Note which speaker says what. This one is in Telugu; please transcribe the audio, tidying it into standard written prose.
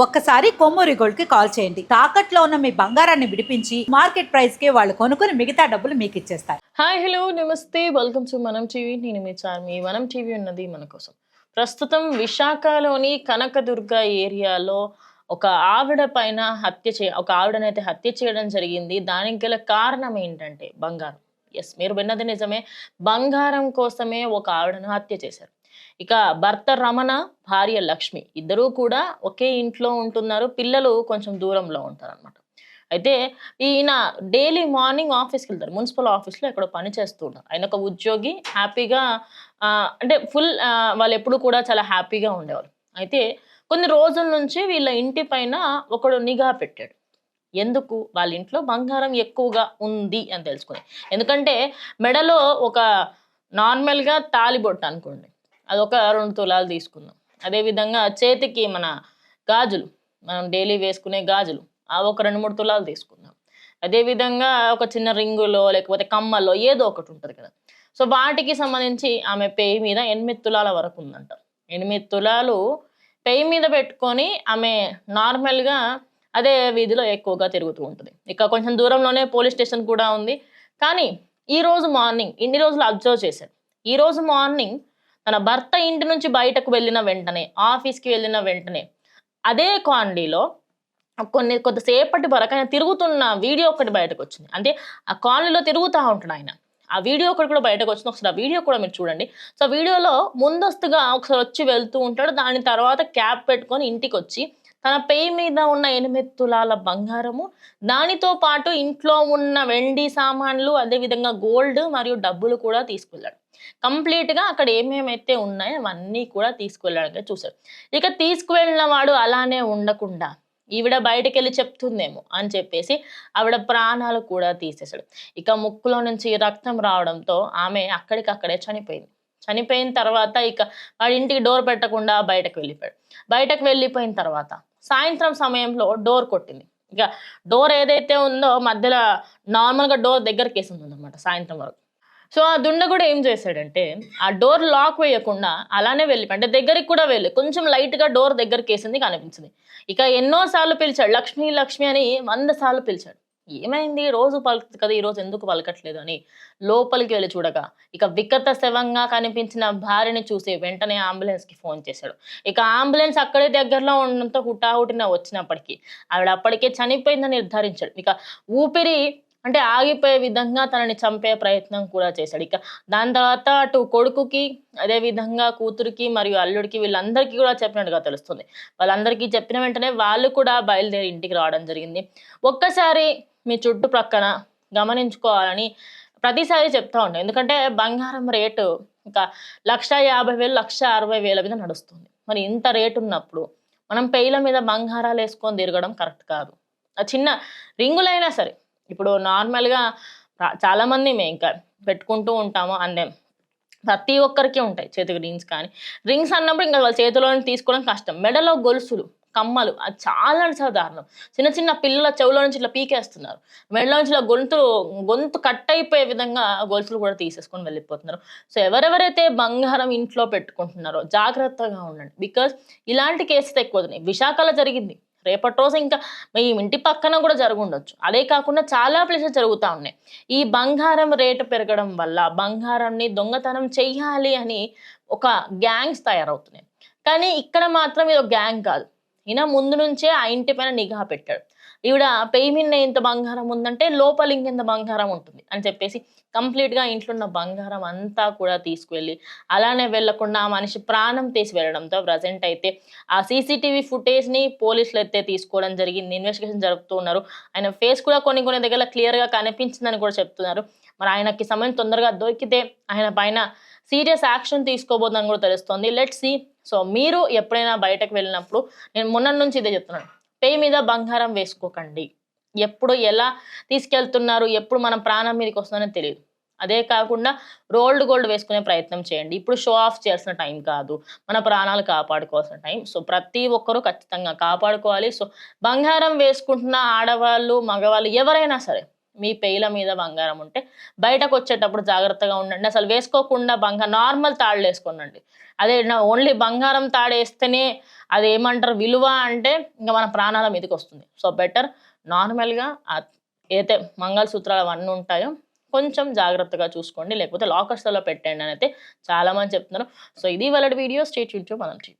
Speaker 1: ఒక్కసారి కొమ్మూరి గోల్డ్ కి కాల్ చేయండి. తాకట్లో ఉన్న మీ బంగారాన్ని విడిపించి మార్కెట్ ప్రైస్ కి వాళ్ళు కొనుక్కుని మిగతా డబ్బులు మీకు ఇచ్చేస్తారు.
Speaker 2: హాయ్ హలో నమస్తే వెల్కమ్ టు మనం టీవీ. నేను మీ చార్మి. మనం టీవీ ఉన్నది మన కోసం. ప్రస్తుతం విశాఖలోని కనకదుర్గ ఏరియాలో ఒక ఆవిడ పైన ఒక ఆవిడనైతే హత్య చేయడం జరిగింది. దానికి గల కారణం ఏంటంటే బంగారం. ఎస్, మీరు విన్నది నిజమే. బంగారం కోసమే ఒక ఆవిడను హత్య చేశారు. ఇక భర్త రమణ, భార్య లక్ష్మి ఇద్దరూ కూడా ఒకే ఇంట్లో ఉంటున్నారు. పిల్లలు కొంచెం దూరంలో ఉంటారు అనమాట. అయితే ఈయన డైలీ మార్నింగ్ ఆఫీస్కి వెళ్తారు. మున్సిపల్ ఆఫీస్లో ఎక్కడో పని చేస్తూ ఉంటారు. ఆయన ఒక ఉద్యోగి. హ్యాపీగా అంటే ఫుల్ వాళ్ళు ఎప్పుడు కూడా చాలా హ్యాపీగా ఉండేవారు. అయితే కొన్ని రోజుల నుంచి వీళ్ళ ఇంటి పైన ఒకడు నిఘా పెట్టాడు. ఎందుకు? వాళ్ళ ఇంట్లో బంగారం ఎక్కువగా ఉంది అని తెలుసుకుని. ఎందుకంటే మెడలో ఒక నార్మల్గా తాలిబొట్టు అనుకోండి, అదొక 2 తులాలు తీసుకుందాం. అదేవిధంగా చేతికి మన గాజులు, మనం డైలీ వేసుకునే గాజులు, అవి ఒక 2-3 తులాలు తీసుకుందాం. అదేవిధంగా ఒక చిన్న రింగులో లేకపోతే కమ్మల్లో ఏదో ఒకటి ఉంటుంది కదా. సో వాటికి సంబంధించి ఆమె పేయి మీద 8 తులాల వరకు ఉందంట. 8 తులాలు పేయి మీద పెట్టుకొని ఆమె నార్మల్గా అదే వీధిలో ఎక్కువగా తిరుగుతూ ఉంటుంది. ఇక కొంచెం దూరంలోనే పోలీస్ స్టేషన్ కూడా ఉంది. కానీ ఈ రోజు మార్నింగ్, ఇన్ని రోజులు అబ్జర్వ్ చేశారు, ఈ రోజు మార్నింగ్ తన భర్త ఇంటి నుంచి బయటకు వెళ్ళిన వెంటనే, ఆఫీస్కి వెళ్ళిన వెంటనే అదే కాలనీలో కొద్దిసేపటి వరకు ఆయన తిరుగుతున్న వీడియో ఒకటి బయటకు వచ్చింది. అంటే ఆ కాలనీలో తిరుగుతూ ఉంటాడు ఆయన. ఆ వీడియో ఒకటి కూడా బయటకు వచ్చింది. ఒకసారి ఆ వీడియో కూడా మీరు చూడండి. సో వీడియోలో ముందస్తుగా ఒకసారి వచ్చి వెళ్తూ ఉంటాడు. దాని తర్వాత క్యాప్ పెట్టుకొని ఇంటికి వచ్చి తన పేయి మీద ఉన్న 8 తులాల బంగారము, దానితో పాటు ఇంట్లో ఉన్న వెండి సామాన్లు, అదేవిధంగా గోల్డ్ మరియు డబ్బులు కూడా తీసుకెళ్ళాడు. కంప్లీట్ గా అక్కడ ఏమేమైతే ఉన్నాయో అవన్నీ కూడా తీసుకువెళ్ళడానికి చూశాడు. ఇక తీసుకువెళ్ళిన వాడు అలానే ఉండకుండా ఈవిడ బయటకు వెళ్ళి చెప్తుందేమో అని చెప్పేసి ఆవిడ ప్రాణాలు కూడా తీసేశాడు. ఇక ముక్కులో నుంచి రక్తం రావడంతో ఆమె అక్కడికక్కడే చనిపోయింది. చనిపోయిన తర్వాత ఇక వాడి ఇంటికి డోర్ పెట్టకుండా బయటకు వెళ్ళిపోయాడు. బయటకు వెళ్ళిపోయిన తర్వాత సాయంత్రం సమయంలో డోర్ కొట్టింది. ఇక డోర్ ఏదైతే ఉందో మధ్యలో నార్మల్గా డోర్ దగ్గరికి వేసింది అనమాట సాయంత్రం వరకు. సో ఆ దుండగుడు ఏం చేశాడంటే ఆ డోర్ లాక్ వేయకుండా అలానే వెళ్ళిపోయి, అంటే దగ్గరికి కూడా వెళ్ళి కొంచెం లైట్ గా డోర్ దగ్గరికి వేసింది కనిపించింది. ఇక ఎన్నో సార్లు పిలిచాడు, లక్ష్మి లక్ష్మి అని 100 సార్లు పిలిచాడు. ఏమైంది, రోజు పలుకుతుంది కదా, ఈ రోజు ఎందుకు పలకట్లేదు అని లోపలికి వెళ్ళి చూడగా ఇక వికట శవంగా కనిపించిన భార్యని చూసి వెంటనే అంబులెన్స్ కి ఫోన్ చేశాడు. ఇక అంబులెన్స్ అక్కడే దగ్గరలో ఉండడంతో హుటాహుటిన వచ్చినప్పటికీ ఆవిడ అప్పటికే చనిపోయిందని నిర్ధారించాడు. ఇక ఊపిరి అంటే ఆగిపోయే విధంగా తనని చంపే ప్రయత్నం కూడా చేశాడు. ఇక దాని తర్వాత అటు కొడుకుకి, అదే విధంగా కూతురికి మరియు అల్లుడికి, వీళ్ళందరికీ కూడా చెప్పినట్టుగా తెలుస్తుంది. వాళ్ళందరికీ చెప్పిన వెంటనే వాళ్ళు కూడా బయలుదేరి ఇంటికి రావడం జరిగింది. ఒక్కసారి మీ చుట్టుప్రక్కన గమనించుకోవాలని ప్రతిసారి చెప్తా ఉంటాం. ఎందుకంటే బంగారం రేటు ఇంకా 1,50,000, 1,60,000 మీద నడుస్తుంది. మరి ఇంత రేటు ఉన్నప్పుడు మనం పేయిల మీద బంగారాలు వేసుకొని తిరగడం కరెక్ట్ కాదు. ఆ చిన్న రింగులైనా సరే, ఇప్పుడు నార్మల్గా చాలా మంది మేము ఇంకా పెట్టుకుంటూ ఉంటాము. అందే ప్రతి ఒక్కరికి ఉంటాయి చేతికి రింగ్స్. కానీ రింగ్స్ అన్నప్పుడు ఇంకా వాళ్ళ చేతిలో తీసుకోవడం కష్టం. మెడలో గొలుసులు, కమ్మలు, అది చాలా చాలా దారుణం. చిన్న చిన్న పిల్లల చెవులో నుంచి ఇట్లా పీకేస్తున్నారు. మెడలో నుంచి ఇలా గొంతు కట్ అయిపోయే విధంగా గొలుసులు కూడా తీసేసుకొని వెళ్ళిపోతున్నారు. సో ఎవరెవరైతే బంగారం ఇంట్లో పెట్టుకుంటున్నారో జాగ్రత్తగా ఉండండి. బికాస్ ఇలాంటి కేసెస్ ఎక్కువ విశాఖలో జరిగింది. రేపటి రోజు ఇంకా మీ ఇంటి పక్కన కూడా జరుగుండొచ్చు. అదే కాకుండా చాలా ప్లేసెస్ జరుగుతూ ఉన్నాయి. ఈ బంగారం రేటు పెరగడం వల్ల బంగారాన్ని దొంగతనం చెయ్యాలి అని ఒక గ్యాంగ్స్ తయారవుతున్నాయి. కానీ ఇక్కడ మాత్రం ఇది ఒక గ్యాంగ్ కాదు. ఈయన ముందు నుంచే ఆ ఇంటి పైన నిఘా పెట్టాడు. ఈవిడ పేయి మీద ఇంత బంగారం ఉందంటే లోపల ఇంకెంత బంగారం ఉంటుంది అని చెప్పేసి కంప్లీట్గా ఇంట్లో ఉన్న బంగారం అంతా కూడా తీసుకువెళ్ళి అలానే వెళ్లకుండా ఆ మనిషి ప్రాణం తీసి వెళ్ళడంతో ప్రజెంట్ అయితే ఆ సీసీటీవీ ఫుటేజ్ని పోలీసులు అయితే తీసుకోవడం జరిగింది. ఇన్వెస్టిగేషన్ జరుపుతూ ఉన్నారు. ఆయన ఫేస్ కూడా కొన్ని దగ్గర క్లియర్గా కనిపించిందని కూడా చెప్తున్నారు. మరి ఆయనకి సమయం తొందరగా దొరికితే ఆయన పైన సీరియస్ యాక్షన్ తీసుకోబోతుందని కూడా తెలుస్తోంది. Let's see. సో మీరు ఎప్పుడైనా బయటకు వెళ్ళినప్పుడు, నేను మొన్న నుంచి ఇదే చెప్తున్నాను, పేయి మీద బంగారం వేసుకోకండి. ఎప్పుడు ఎలా తీసుకెళ్తున్నారు, ఎప్పుడు మన ప్రాణం మీదకి వస్తుందని తెలియదు. అదే కాకుండా రోల్డ్ గోల్డ్ వేసుకునే ప్రయత్నం చేయండి. ఇప్పుడు షో ఆఫ్ చేయాల్సిన టైం కాదు, మన ప్రాణాలు కాపాడుకోవాల్సిన టైం. సో ప్రతి ఒక్కరూ ఖచ్చితంగా కాపాడుకోవాలి. సో బంగారం వేసుకుంటున్న ఆడవాళ్ళు, మగవాళ్ళు ఎవరైనా సరే మీ పేల మీద బంగారం ఉంటే బయటకు వచ్చేటప్పుడు జాగ్రత్తగా ఉండండి. అసలు వేసుకోకుండా నార్మల్ తాళ్ళు వేసుకోండి. అదే ఓన్లీ బంగారం తాడు వేస్తేనే అది ఏమంటారు విలువ అంటే ఇంకా మన ప్రాణాల మీదకి వస్తుంది. సో బెటర్ నార్మల్గా ఏదైతే మంగళసూత్రాలు అవన్నీ ఉంటాయో కొంచెం జాగ్రత్తగా చూసుకోండి, లేకపోతే లాకర్స్లలో పెట్టండి అని అయితే చాలా మంది చెప్తున్నారు. సో ఇది వాళ్ళ వీడియో. స్టే ట్యూన్ టు మనం టీవీ.